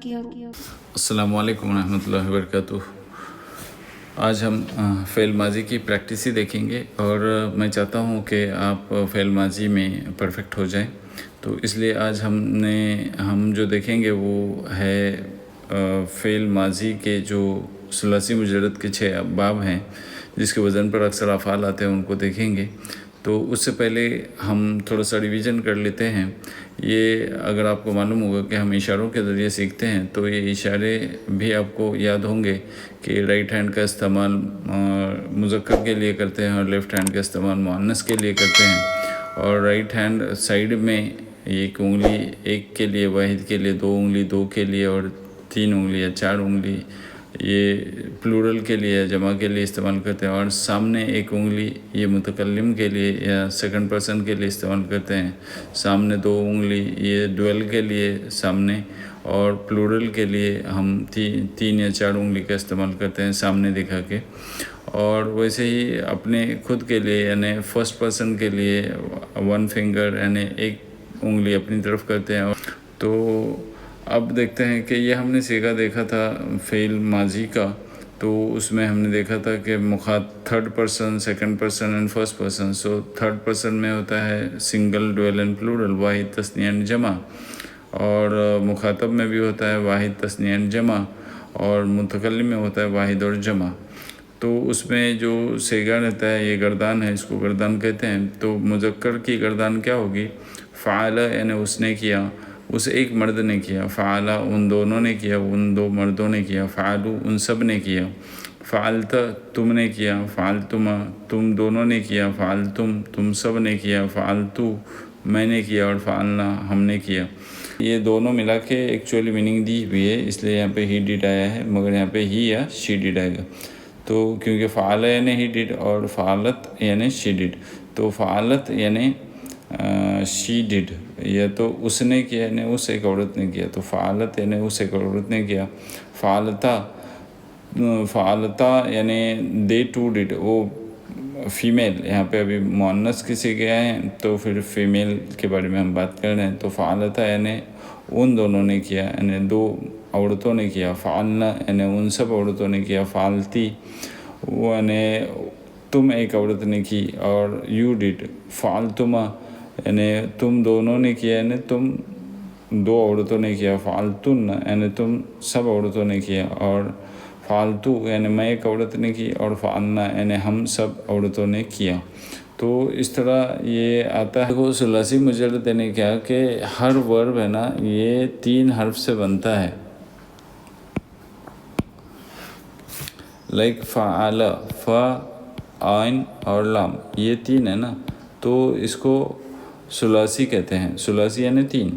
अस्सलामु अलैकुम रहमतुल्लाहि व बरकातुहू। आज हम फ़ेल माजी की प्रैक्टिस ही देखेंगे और मैं चाहता हूँ कि आप फ़ेल माजी में परफेक्ट हो जाएं। तो इसलिए आज हम जो देखेंगे वो है फ़ेल माजी के जो सुलासी मुजर्रद के 6 बाब हैं जिसके वज़न पर अक्सर अफ़ाल आते हैं, उनको देखेंगे। तो उससे पहले हम थोड़ा सा रिवीजन कर लेते हैं। ये अगर आपको मालूम होगा कि हम इशारों के ज़रिए सीखते हैं, तो ये इशारे भी आपको याद होंगे कि राइट हैंड का इस्तेमाल मुज़क्कर के लिए करते हैं और लेफ़्ट हैंड का इस्तेमाल मुअन्नस के लिए करते हैं। और राइट हैंड साइड में एक उंगली एक के लिए, वाहिद के लिए 2 उंगली 2 के लिए, और 3 उंगली या 4 उंगली ये प्लूरल के लिए, जमा के लिए इस्तेमाल करते हैं। और सामने एक उंगली ये मुतकल्लिम के लिए या सेकंड पर्सन के लिए इस्तेमाल करते हैं। सामने 2 उंगली ये ड्वेल के लिए सामने, और प्लूरल के लिए हम 3 या 4 उंगली का इस्तेमाल करते हैं सामने दिखा के। और वैसे ही अपने खुद के लिए यानी फर्स्ट पर्सन के लिए 1 फिंगर यानी एक उंगली अपनी तरफ करते हैं। तो अब देखते हैं कि ये हमने सीखा देखा था फ़ेल माजी का। तो उसमें हमने देखा था कि third person, second person and first person. So third person में होता है सिंगल, ड्वेल एंड प्लूरल, वाहिद, तस्निया एंड जमा। और मुखातब में भी होता है वाहिद, तस्निया एंड जमा। और मुतकल्लिम में होता है वाहिद और जमा। तो उसमें जो सेगा रहता है ये गर्दान है, इसको गर्दान कहते हैं। तो मुज़क्कर की गर्दान क्या होगी? फ़ाला यानी उसने किया, उस एक मर्द ने किया। फ़ाला उन दोनों ने किया, उन 2 मर्दों ने किया। फ़ालू उन सब ने किया। फ़ालता तुमने किया। फ़ालतुमा तुम दोनों ने किया। फ़ालतुम तुम सब ने किया। फ़ालतू मैंने किया। और फ़ालना हमने किया। ये दोनों मिला के एक्चुअली मीनिंग दी हुई है, इसलिए यहाँ पे ही डिड आया है, मगर यहाँ पे ही या शी डिड आएगा। तो क्योंकि फ़ाला यानी ही डिड और फ़ालत यानी शी डिड। तो फ़ालत यानी शी डिड, या तो उसने किया यानी उस एक औरत ने किया। तो फ़ालत यानी उस एक औरत ने किया। फ़ालता यानी दे टू डिड, वो फ़ीमेल, यहाँ पे अभी मुअन्नस किसी गया है तो फिर फ़ीमेल के बारे में हम बात कर रहे हैं। तो फ़ालता यानी उन दोनों ने किया यानी 2 औरतों ने किया। फ़ालना यानी उन सब औरतों ने किया। फ़ालती वो यानी तुम एक औरत ने की। और यू डिड। फ़ालतुमा यानी तुम दोनों ने किया यानी तुम 2 औरतों ने किया। फ़ालतुन यानी तुम सब औरतों ने किया। और फ़ालतू यानी मैं एक औरत ने की। और फ़ालना यानी हम सब औरतों ने किया। तो इस तरह ये आता है। देखो सुलासी मुजर्रद यानी क्या कि हर वर्ब है ना ये 3 हर्फ से बनता है। लाइक फ़ाला, फ़ा, आइन और लाम, ये 3 है ना, तो इसको सुलासी कहते हैं। सुलासी यानी 3।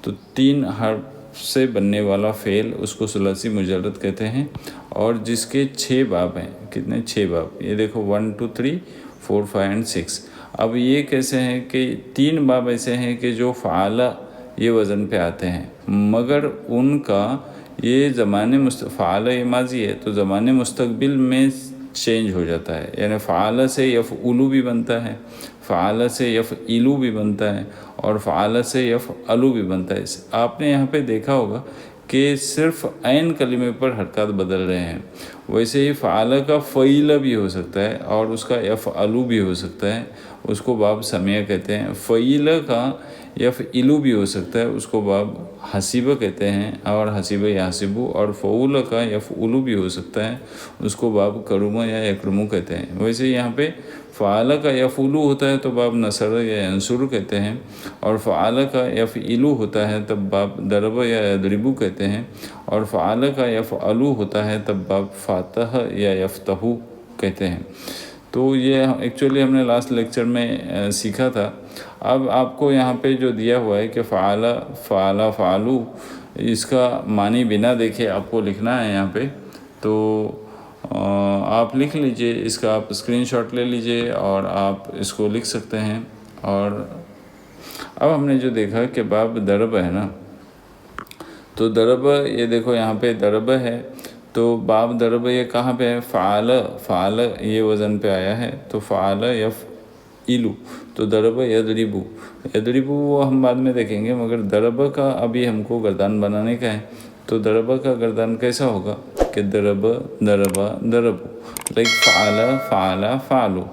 तो 3 हर्फ से बनने वाला फ़ेल उसको सुलासी मुजर्रद कहते हैं। और जिसके 6 बाब हैं। कितने? 6 बाब। ये देखो 1 2 3 4 5 एंड 6। अब ये कैसे हैं कि 3 बाब ऐसे हैं कि जो फ़ाला ये वज़न पे आते हैं, मगर उनका ये ज़माने फ़ाला ये माजी है तो ज़माने मुस्तक़बिल में चेंज हो जाता है। यानी फ़ाला से यफ़उलू भी बनता है, फ़ाला से यफ़इलू भी बनता है, और फ़ाला से यफ़अलू भी बनता है। आपने यहाँ पे देखा होगा कि सिर्फ़ ऐन कलिमे पर हरकत बदल रहे हैं। वैसे ही फ़ाला का फ़ईला भी हो सकता है और उसका यफ़अलू भी हो सकता है, उसको बाब समिया कहते हैं। फ़ईला का यफ़इलू भी हो सकता है, उसको बाब हसीबा कहते हैं, और हसीबा यासिबू। और फ़ऊला का यफ़उलू भी हो सकता है, उसको बाब करुमा या यकरुमू कहते हैं। वैसे यहाँ पे फ़ाला का यफ़उलू होता है तो बाब नसर या यंसुर कहते हैं, और फ़ाला का यफ़इलू होता है तब बाब दरब या यदरिबू कहते हैं, और फ़ाला का यफ़अलू होता है तब बाब फ़ातह या यफ़तहू कहते हैं। तो ये एक्चुअली हमने लास्ट लेक्चर में सीखा था। अब आपको यहाँ पे जो दिया हुआ है कि फ़ाला, फ़ाला, फ़ालू, इसका मानी बिना देखे आपको लिखना है यहाँ पे। तो आप लिख लीजिए, इसका आप स्क्रीनशॉट ले लीजिए और आप इसको लिख सकते हैं। और अब हमने जो देखा कि बाब दरब है ना, तो दरब ये देखो यहाँ पे दरब है। तो बाब दरब ये कहाँ पे है? फ़ाल ये वज़न पे आया है तो फ़ाल यफ़इलू। तो दरब यदरिबू वो हम बाद में देखेंगे, मगर दरब का अभी हमको गर्दान बनाने का है। तो दरबा का गर्दान कैसा होगा कि दरब दरबा दरबू, लाइक फ़ाला फ़ाला फ़ालू,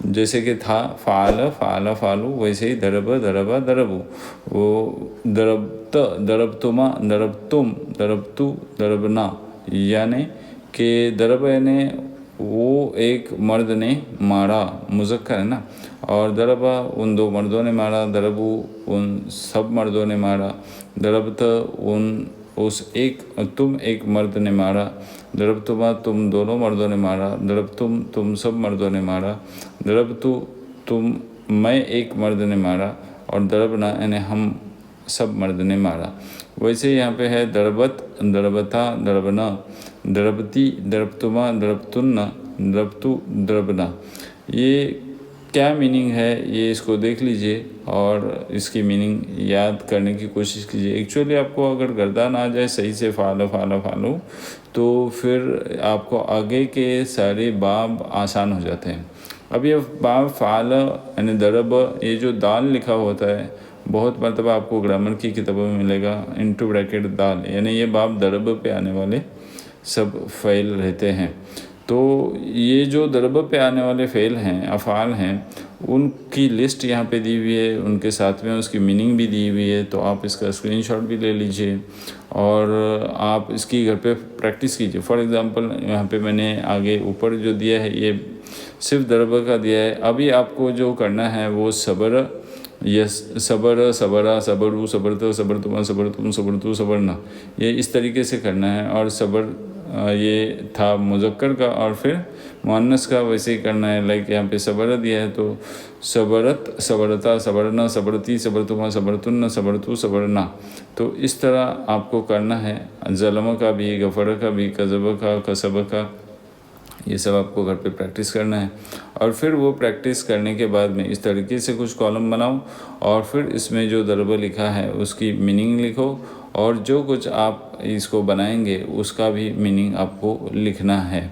जैसे कि था फ़ाल फ़ाला फ़ालू, वैसे ही दरब दरबा दरबू। वो दरबत दरबतुमा दरबतुम दरबतु दरबना, यानी कि दरब यानी वो एक मर्द ने मारा, मुज़क्कर है ना, और दरबा उन दो मर्दों ने मारा, दरबू उन सब मर्दों ने मारा, दरबत उन उस एक तुम एक मर्द ने मारा, दरबतुमा तुम दोनों मर्दों ने मारा, दरबतुम तुम सब मर्दों ने मारा, दरबतु तुम मैं एक मर्द ने मारा, और दरबना यानी हम सब मर्द ने मारा। वैसे यहाँ पे है दरबत दरबता दरबना, दरबती दरबतुमा दरबतुन्ना दरबतु दरबना। ये क्या मीनिंग है ये इसको देख लीजिए और इसकी मीनिंग याद करने की कोशिश कीजिए। एक्चुअली आपको अगर गर्दान आ जाए सही से फ़ाला फ़ाला फ़ालू, तो फिर आपको आगे के सारे बाब आसान हो जाते हैं। अब ये बाब फ़ाला यानी दरब, ये जो दाल लिखा होता है बहुत मरतबा आपको ग्रामर की किताबों में मिलेगा इनटू ब्रैकेट दाल, यानी ये बाब दरब पे आने वाले सब फ़ेल रहते हैं। तो ये जो दरब पे आने वाले फ़ेल हैं, अफ़ाल हैं, उनकी लिस्ट यहाँ पे दी हुई है, उनके साथ में उसकी मीनिंग भी दी हुई है। तो आप इसका स्क्रीनशॉट भी ले लीजिए और आप इसकी घर पे प्रैक्टिस कीजिए। फॉर एग्ज़ाम्पल यहाँ पे मैंने आगे ऊपर जो दिया है ये सिर्फ दरब का दिया है। अभी आपको जो करना है वो सबर, यस सबर सबरा सबरू सबरत सबरतुमा सबरतुम सबरतु सबरना, ये इस तरीके से करना है। और सबर ये था मुज़क्कर का, और फिर मुअन्नस का वैसे ही करना है। लाइक यहाँ पे सबर दिया है तो सबरत सबरता सबरना सबरती सबरतुमा सबरतुन्ना सबरतु सबरना। तो इस तरह आपको करना है। ज़लम का भी, गफ़र का भी, कज़ब का, कसब का, ये सब आपको घर पे प्रैक्टिस करना है। और फिर वो प्रैक्टिस करने के बाद में इस तरीके से कुछ कॉलम बनाओ और फिर इसमें जो दरब लिखा है उसकी मीनिंग लिखो, और जो कुछ आप इसको बनाएंगे उसका भी मीनिंग आपको लिखना है।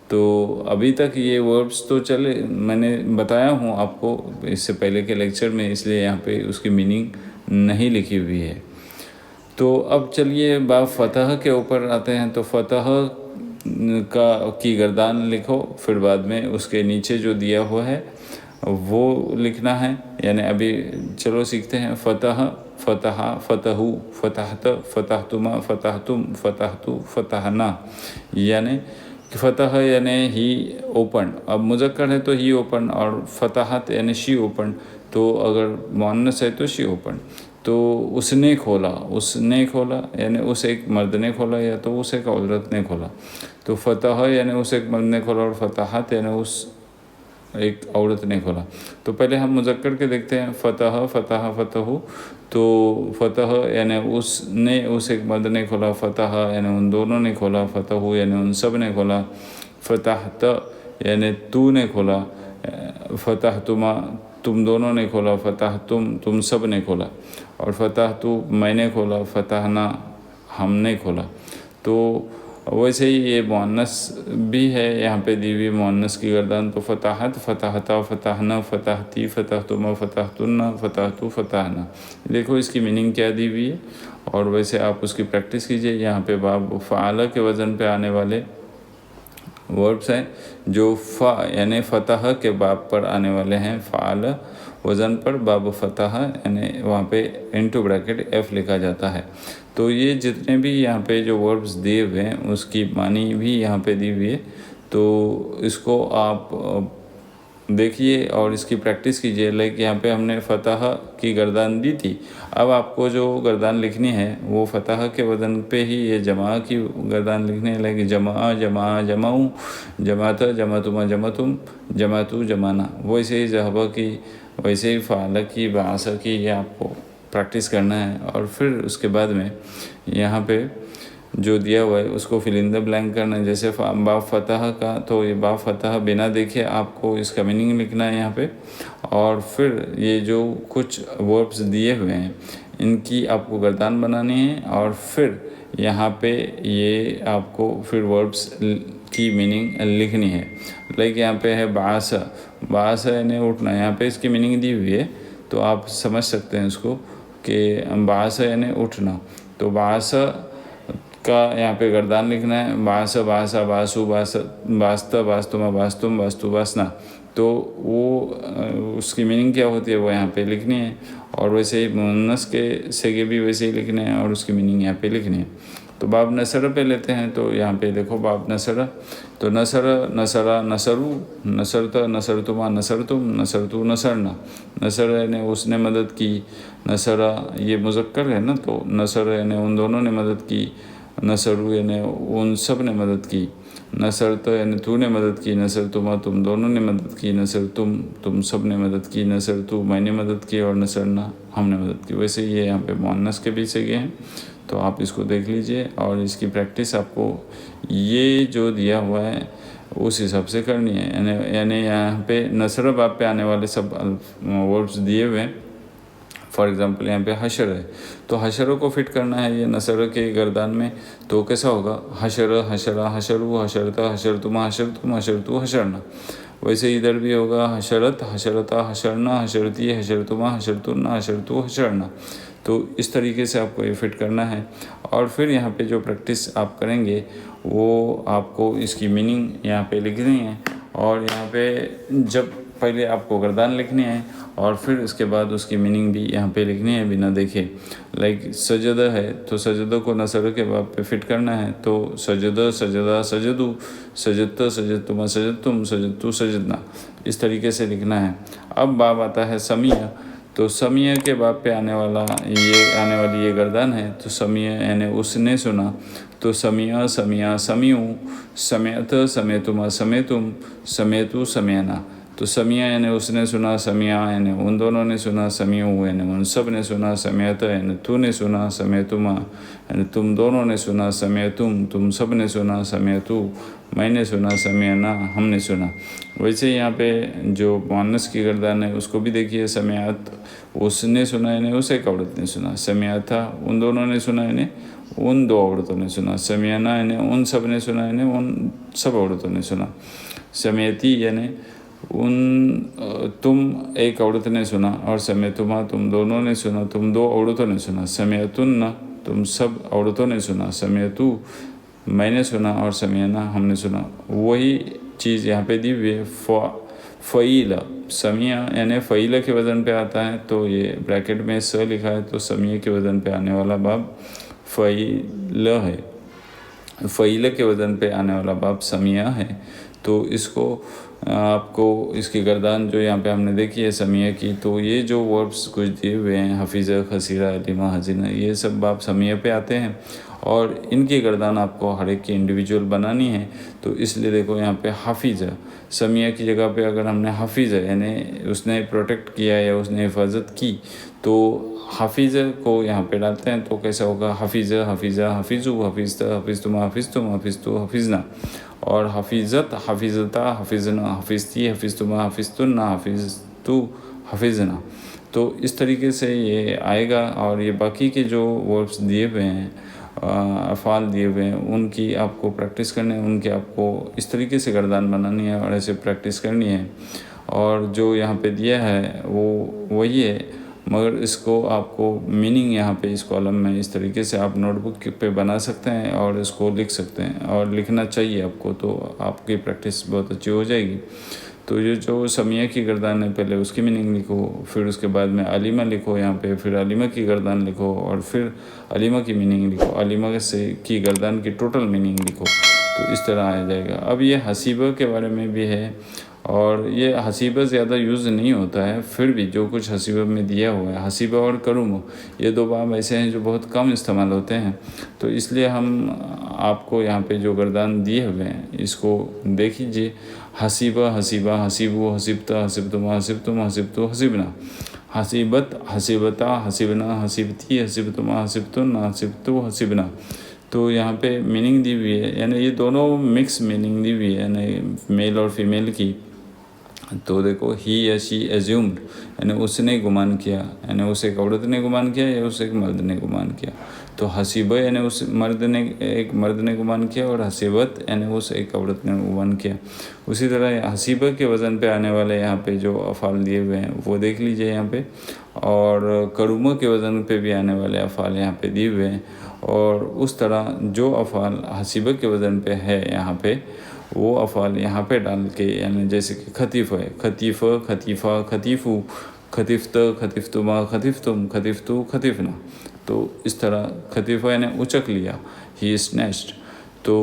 तो अभी तक ये वर्ब्स तो चले, मैंने बताया हूँ आपको इससे पहले के लेक्चर में, इसलिए यहाँ पे उसकी मीनिंग नहीं लिखी हुई है। तो अब चलिए बाब फ़तह के ऊपर आते हैं। तो फ़तह की गर्दान लिखो, फिर बाद में उसके नीचे जो दिया हुआ है वो लिखना है। यानी अभी चलो सीखते हैं। फ़तह फ़तहा फ़तहु फ़तहत फ़तहतुमा फ़तहतुम फ़तहतु फ़तहना, यानी फ़तह यानी ही ओपन, अब मुज़क्कर है तो ही ओपन, और फ़तहत यानी शी ओपन, तो अगर मुअन्नस है तो शी ओपन। तो उसने खोला, उसने खोला यानी उस एक मर्द ने खोला या तो उस एक औरत ने खोला। तो फ़तह यानी उस एक मर्द ने खोला, और फ़तहत यानी उस एक औरत ने खोला। तो पहले हम मुज़क्कर के देखते हैं। फ़तह फ़तह फ़तहु, तो फ़तह यानी उसने उस एक मर्द ने खोला, फ़तह यानी उन दोनों ने खोला, फ़तहु यानी उन सब ने खोला, फ़तहत यानी तू ने खोला, फ़तहतुमा तुम दोनों ने खोला, फ़तहतुम तुम सब ने खोला, और फ़तहतु मैंने खोला, फ़तहना हमने खोला। तो वैसे ही ये मुअन्नस भी है यहाँ पे दी हुई मुअन्नस की गर्दान। तो फ़तहत फ़तहता फ़तहना फ़तहती फ़तहतुमा फ़तहतुन्ना फ़तहतु फ़तहना, देखो इसकी मीनिंग क्या दी हुई है और वैसे आप उसकी प्रैक्टिस कीजिए। यहाँ पे बाब फ़आला के वज़न पे आने वाले वर्ब्स हैं जो फ़ा यानी फ़तह के बाब पर आने वाले हैं। फ़आल वज़न पर बाब फ़तह यानी वहाँ पे इनटू ब्रैकेट एफ़ लिखा जाता है। तो ये जितने भी यहाँ पे जो वर्ब्स दिए हुए हैं उसकी मानी भी यहाँ पे दी हुई है। तो इसको आप देखिए और इसकी प्रैक्टिस कीजिए। लाइक यहाँ पे हमने फ़तह की गर्दान दी थी, अब आपको जो गर्दान लिखनी है वो फ़तह के वज़न पे ही ये जमा की गर्दान लिखनी है। लाइक जमा जमा जमाऊँ, जमात जमातुमा जमातुम जमातु जमाना, वैसे ही ज़हबा की, वैसे ही फ़ाल की, बास की, ये आपको प्रैक्टिस करना है। और फिर उसके बाद में यहाँ पे जो दिया हुआ है उसको फिल इन द ब्लैंक करना है। जैसे बाब फ़तह का, तो ये बाब फ़तह बिना देखे आपको इसका मीनिंग लिखना है यहाँ पे। और फिर ये जो कुछ वर्ब्स दिए हुए हैं इनकी आपको गर्दान बनानी है, और फिर यहाँ पे ये आपको फिर वर्ब्स की मीनिंग लिखनी है। लाइक यहाँ पे है बास, बास यानी उठना, यहाँ पे इसकी मीनिंग दी हुई है तो आप समझ सकते हैं इसको कि बास यानी उठना। तो बास का यहाँ पे गर्दान लिखना है। बास बासा बासु बास बास्त बास्तुमा बास्तुम वास्तु वासना, तो वो उसकी मीनिंग क्या होती है वो यहाँ पे लिखनी है। और वैसे ही मुन्नस के सेगे भी वैसे ही लिखने हैं और उसकी मीनिंग यहाँ पे लिखनी है। तो बाब नसर पे लेते हैं, तो यहाँ पे देखो बाब नसर, तो नसर नसरा नसरू नसरत नसरतुमा नसरतुम नसरतु नसरना। नसर यानी उसने मदद की, नसरा ये मुज़क्कर है ना, तो नसर यानी उन दोनों ने मदद की, नसरू यानी उन सब ने मदद की, नसरत यानी तूने मदद की, नसरतुमा तुम दोनों ने मदद की, नसर तुम सब ने मदद की, नसरतु मैंने मदद की, और नसरना हमने मदद की। वैसे ये यहाँ पे मुअन्नस के भी सेगे हैं, तो आप इसको देख लीजिए और इसकी प्रैक्टिस आपको ये जो दिया हुआ है उस हिसाब से करनी है। यानी यहाँ पे नसर बाब पे आने वाले सब वर्ड्स दिए हुए हैं। फॉर एग्ज़ाम्पल यहाँ पे हशर है, तो हशरों को फिट करना है ये नसर के गर्दान में, तो कैसा होगा, हशर हशरा हशरु हशरता हशरतुमा हशरतुम हशरतु हशरना। वैसे इधर भी होगा हशरत हशरता हशरना हशरती हशरतुमा हशरतुन्ना हशरतु हशरना। तो इस तरीके से आपको ये फिट करना है। और फिर यहाँ पे जो प्रैक्टिस आप करेंगे वो आपको इसकी मीनिंग यहाँ पे लिखनी है। और यहाँ पे जब पहले आपको गर्दान लिखनी है और फिर उसके बाद उसकी मीनिंग भी यहाँ पे लिखनी है बिना देखे। लाइक सजद है, तो सजद को नसर के बाब पे फिट करना है, तो सजद सजदा सजदू सजदत सजदतुमा सजदतुम सजदतु सजदना, इस तरीके से लिखना है। अब बाब आता है समिया, तो समिया के बाब पे आने वाली ये गर्दान है, तो समिया यानी उसने सुना, तो समिया समिया समियू समेत समेतुमा समेतुम समेतु समेना। तो समिया यानी उसने सुना, समिया यानी उन दोनों ने सुना, समियू यानी उन सब ने सुना, समेत यानी तूने सुना, समेतुमा यानी तुम दोनों ने सुना, समेतुम तुम सब ने सुना, समेतु मैंने सुना, समेना हमने सुना। वैसे यहाँ पे जो मुअन्नस की गर्दान है उसको भी देखिए, समेयात उसने सुना यानी उस एक औरत ने सुना, समेयाता उन दोनों ने सुना यानी उन दो औरतों ने सुना, समेयाना यानी उन सब ने सुना यानी उन सब औरतों ने सुना, समेती यानी तुम एक औरत ने सुना, और समेतुमा तुम दोनों ने सुना, तुम दो औरतों ने सुना, समेतुन्ना तुम सब औरतों ने सुना, समेतु मैंने सुना, और समेना हमने सुना। वही चीज़ यहाँ पे दी हुई है। फ़ईला समिया यानी फ़ईला के वज़न पे आता है, तो ये ब्रैकेट में स लिखा है, तो समिया के वज़न पे आने वाला बाब फ़ईला है, फ़ईला के वज़न पे आने वाला बाब समिया है। तो इसको आपको इसकी गर्दान जो यहाँ पे हमने देखी है समिया की, तो ये जो वर्ब्स कुछ दिए हुए हैं हफीज़ा खसीरा अलीमा हजीना, ये सब बाब समिया पे आते हैं और इनकी गर्दान आपको हर एक की इंडिविजुअल बनानी है। तो इसलिए देखो यहाँ पे हाफिज़ा समिया की जगह पे अगर हमने हाफिज़ा यानी उसने प्रोटेक्ट किया या उसने हिफाजत की, तो हाफिज़ को यहाँ पे डालते हैं, तो कैसा होगा, हफीज़ा हफीज़ा हफीज़ू हफीज़ता हफीज़तुमा हफीज़तुम हफीज़तु हफीज़ना। और हफीज़त हफीज़ता हफीज़ना हफीज़ती हफीज़तुमा हफीज़तुन्ना हफीज़तु हफीज़ना। तो इस तरीके से ये आएगा। और ये बाकी के जो वर्ब्स दिए हुए हैं अफ़ाल दिए हुए हैं उनकी आपको प्रैक्टिस करनी है, उनके आपको इस तरीके से गर्दान बनानी है और ऐसे प्रैक्टिस करनी है। और जो यहाँ पे दिया है वो वही है, मगर इसको आपको मीनिंग यहाँ पे इस कॉलम में इस तरीके से आप नोटबुक पे बना सकते हैं और इसको लिख सकते हैं, और लिखना चाहिए आपको, तो आपकी प्रैक्टिस बहुत अच्छी हो जाएगी। तो ये जो समिया की गर्दान है पहले उसकी मीनिंग लिखो, फिर उसके बाद में अलीमा लिखो यहाँ पे, फिर अलीमा की गर्दान लिखो, और फिर अलीमा की मीनिंग लिखो, अलीमा से की गर्दान की टोटल मीनिंग लिखो, तो इस तरह आ जाएगा। अब ये हसीबा के बारे में भी है, और ये हसीबा ज़्यादा यूज़ नहीं होता है, फिर भी जो कुछ हसीबा में दिया हुआ है, हसीबा और करूम ये दो बाब ऐसे हैं जो बहुत कम इस्तेमाल होते हैं, तो इसलिए हम आपको यहाँ पे जो गर्दान दिए हुए हैं इसको देख लीजिए। हसीबा हसीबा हसीबू हसीबता हसीबतुमा हसीबतुम हसीबतु हसीबना, हसीबत हसीबता हसीबना हसीबती हसीबतुमा हसीबतुन्ना हसीबतु हसीबना। तो यहाँ पे मीनिंग दी हुई है, यानी ये दोनों मिक्स मीनिंग दी हुई है, यानी मेल और फीमेल की। तो देखो ही या शी एज्यूम्ड यानी उसने गुमान किया, यानी उसे एक औरत ने गुमान किया या उसे एक मर्द ने गुमान किया। तो हसीब यानी उस मर्द ने, एक मर्द ने गुमान किया, और हसीबत यानी उस एक औरत ने गुमान किया। उसी तरह हसीब के वज़न पे आने वाले यहाँ पे जो अफ़ाल दिए हुए हैं वो देख लीजिए यहाँ पे, और करूमा के वज़न पे भी आने वाले अफ़ाल यहाँ पे दिए हुए हैं। और उस तरह जो अफ़ाल हसीब के वज़न पे है यहाँ पे, वो अफ़ाल यहाँ पे डाल के, यानी जैसे कि खतीफ़ है, खतीफ़, खतीफ़ा, खतीफ़ू, खतीफ़त, खतीफ़तुमा, खतीफ़तुम, खतीफ़तु, खतीफ़ना। तो इस तरह खतीफ़ा यानी उचक लिया, ही स्नैच्ड। तो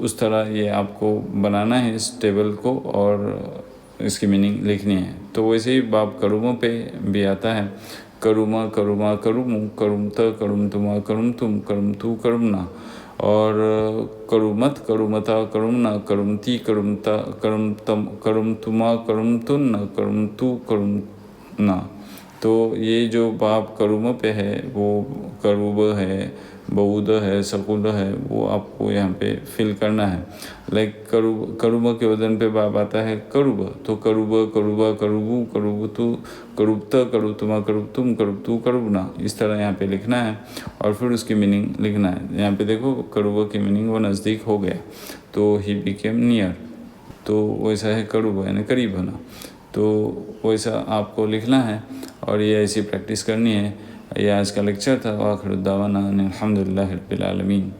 उस तरह ये आपको बनाना है इस टेबल को, और इसकी मीनिंग लिखनी है। तो वैसे ही बाब करूमों पे भी आता है, करूमा, करूमा, करूमू, करूमत, करूमतुमा, करूमतुम, करूमतु, करूमना। और करूमत, करूमता, करूमना, करूमती, करूमता, करूमतम, करूमतुमा, करूमतुन्ना, करूमतु, करूमना। तो ये जो बाब करूम पे है वो करूब है, बऊद है, सकुल है, वो आपको यहाँ पे फिल करना है। लाइक करूब के वजन पे बाब आता है करूब, तो करूब, करूबा, करूबू, करूबतु, करूबत, करूबतुमा, करूबतुम, करूबतु, करूबना। इस तरह यहाँ पे लिखना है और फिर उसकी मीनिंग लिखना है। यहाँ पे देखो करूब की मीनिंग वो नज़दीक हो गया, तो ही बिकेम नियर। तो वैसा है करूब यानी करीब होना। तो वैसा आपको लिखना है और ये ऐसी प्रैक्टिस करनी है। ये आज का लेक्चर था। वाखिर दावाना अनिल हम्दुलिल्लाहि रब्बिल आलमीन।